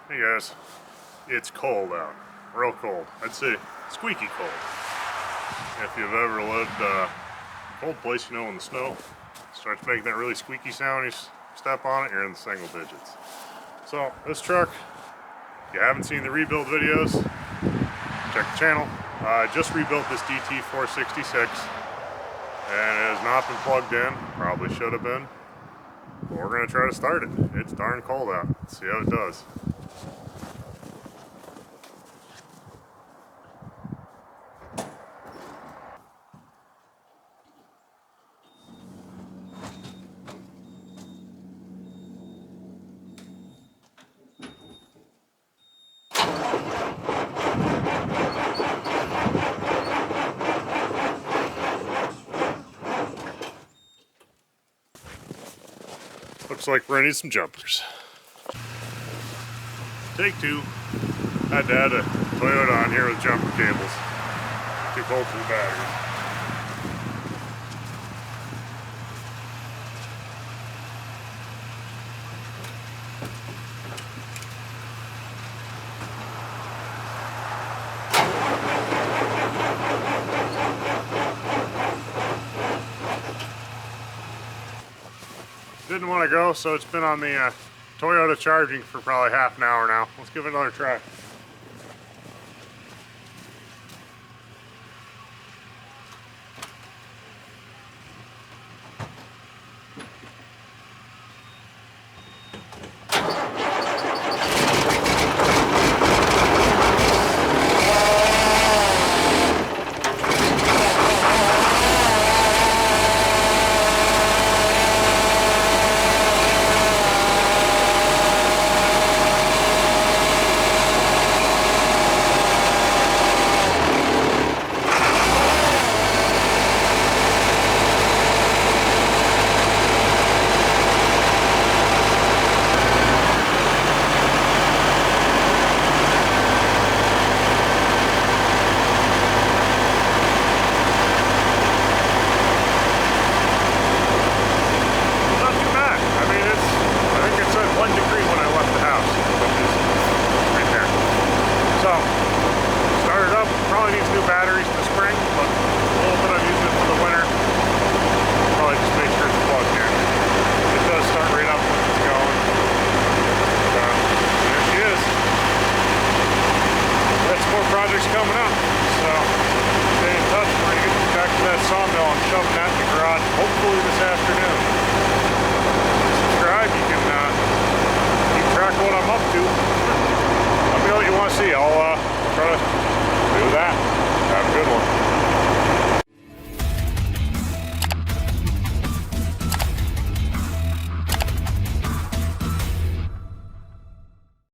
Hey guys, it's cold out, real cold. I'd say squeaky cold. If you've ever lived a cold place, you know when the snow starts making that really squeaky sound, you step on it, you're in the single digits. So this truck, if you haven't seen the rebuild videos, check the channel. I just rebuilt this DT466 and it has not been plugged in, probably should have been. But we're gonna try to start it. It's darn cold out. Let's see how it does. Looks like we're gonna need some jumpers. Take two. Had to add a Toyota on here with jumper cables. Too cold for the battery. Didn't want to go, so it's been on the Toyota charging for probably half an hour now. Let's give it another try. Batteries in the spring, but a little bit of using it for the winter. Probably just make sure it's plugged in. It does start right up when it's going. There she is. Got some more projects coming up, so stay in touch. We're going to get back to that sawmill and shoving that in the garage, hopefully this afternoon. Subscribe, you can keep track of what I'm up to.